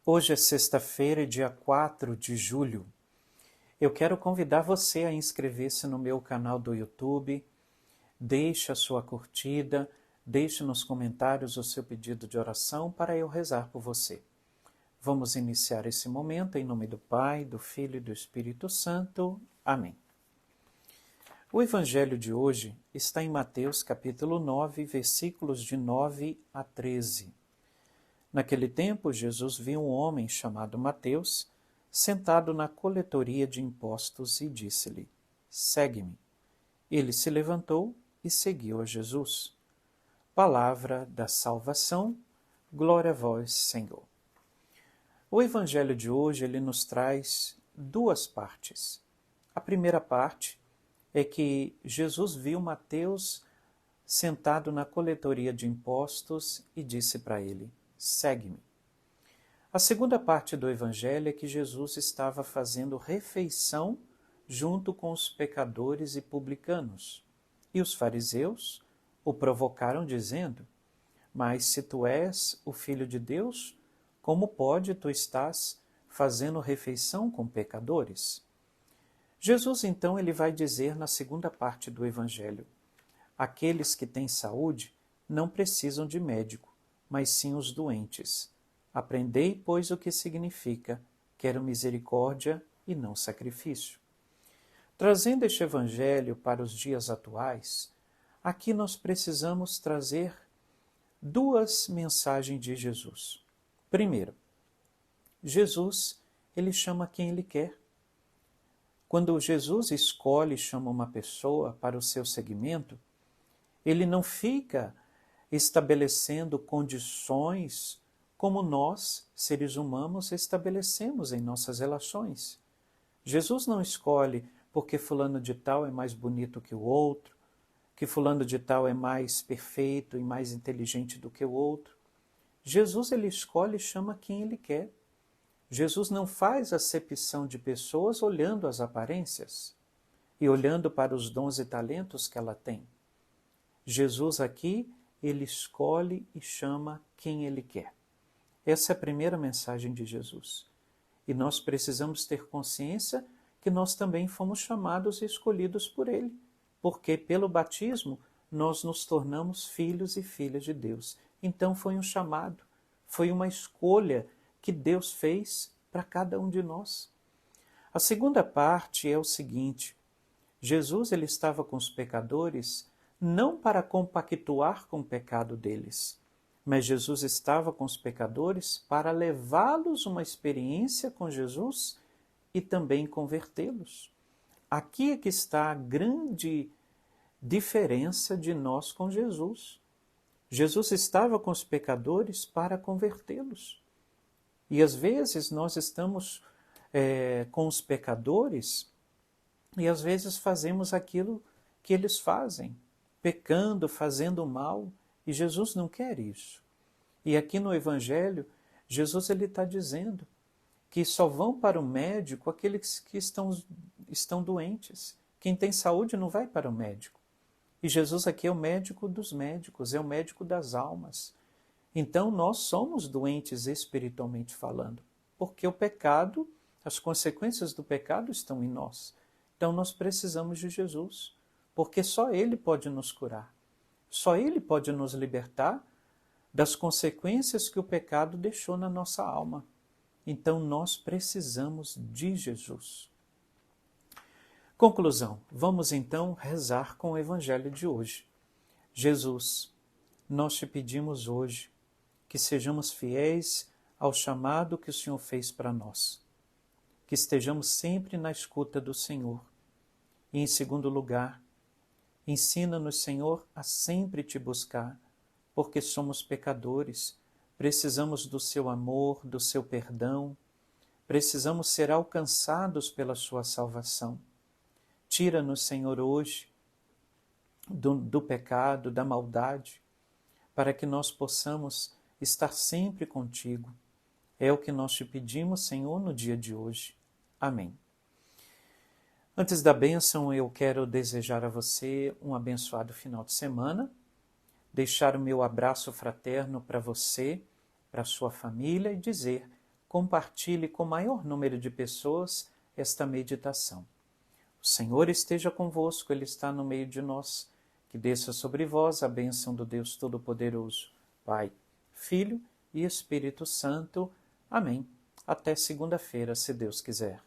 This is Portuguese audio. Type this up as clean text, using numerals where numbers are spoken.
Hoje é sexta-feira, dia 4 de julho. Eu quero convidar você a inscrever-se no meu canal do YouTube, deixe a sua curtida, deixe nos comentários o seu pedido de oração para eu rezar por você. Vamos iniciar esse momento em nome do Pai, do Filho e do Espírito Santo. Amém. O evangelho de hoje está em Mateus capítulo 9, versículos de 9 a 13. Naquele tempo, Jesus viu um homem chamado Mateus sentado na coletoria de impostos e disse-lhe: Segue-me. Ele se levantou e seguiu a Jesus. Palavra da salvação, glória a vós, Senhor. O evangelho de hoje ele nos traz duas partes. A primeira parte é que Jesus viu Mateus sentado na coletoria de impostos e disse para ele: Segue-me. A segunda parte do evangelho é que Jesus estava fazendo refeição junto com os pecadores e publicanos. E os fariseus o provocaram dizendo: Mas se tu és o Filho de Deus, como pode tu estás fazendo refeição com pecadores? Jesus então ele vai dizer na segunda parte do evangelho: Aqueles que têm saúde não precisam de médico, mas sim os doentes. Aprendei, pois, o que significa: quero misericórdia e não sacrifício. Trazendo este evangelho para os dias atuais, aqui nós precisamos trazer duas mensagens de Jesus. Primeiro, Jesus, ele chama quem ele quer. Quando Jesus escolhe e chama uma pessoa para o seu seguimento, ele não fica estabelecendo condições como nós, seres humanos, estabelecemos em nossas relações. Jesus não escolhe porque fulano de tal é mais bonito que o outro, que fulano de tal é mais perfeito e mais inteligente do que o outro. Jesus ele escolhe e chama quem ele quer. Jesus não faz acepção de pessoas olhando as aparências e olhando para os dons e talentos que ela tem. Jesus aqui, ele escolhe e chama quem ele quer. Essa é a primeira mensagem de Jesus. E nós precisamos ter consciência que nós também fomos chamados e escolhidos por ele, porque pelo batismo nós nos tornamos filhos e filhas de Deus. Então foi um chamado, foi uma escolha que Deus fez para cada um de nós. A segunda parte é o seguinte: Jesus ele estava com os pecadores não para compactuar com o pecado deles, mas Jesus estava com os pecadores para levá-los a uma experiência com Jesus e também convertê-los. Aqui é que está a grande diferença de nós com Jesus. Jesus estava com os pecadores para convertê-los. E às vezes nós estamos com os pecadores e às vezes fazemos aquilo que eles fazem, pecando, fazendo mal, e Jesus não quer isso. E aqui no Evangelho, Jesus ele está dizendo que só vão para o médico aqueles que estão doentes. Quem tem saúde não vai para o médico. E Jesus aqui é o médico dos médicos, é o médico das almas. Então nós somos doentes espiritualmente falando, porque o pecado, as consequências do pecado estão em nós. Então nós precisamos de Jesus, porque só Ele pode nos curar. Só Ele pode nos libertar das consequências que o pecado deixou na nossa alma. Então nós precisamos de Jesus. Conclusão, vamos então rezar com o evangelho de hoje. Jesus, nós te pedimos hoje que sejamos fiéis ao chamado que o Senhor fez para nós, que estejamos sempre na escuta do Senhor. E em segundo lugar, ensina-nos, Senhor, a sempre te buscar, porque somos pecadores, precisamos do seu amor, do seu perdão, precisamos ser alcançados pela sua salvação. Tira-nos, Senhor, hoje do pecado, da maldade, para que nós possamos estar sempre contigo. É o que nós te pedimos, Senhor, no dia de hoje. Amém. Antes da bênção, eu quero desejar a você um abençoado final de semana, deixar o meu abraço fraterno para você, para a sua família e dizer: compartilhe com o maior número de pessoas esta meditação. O Senhor esteja convosco, Ele está no meio de nós. Que desça sobre vós a bênção do Deus Todo-Poderoso, Pai, Filho e Espírito Santo. Amém. Até segunda-feira, se Deus quiser.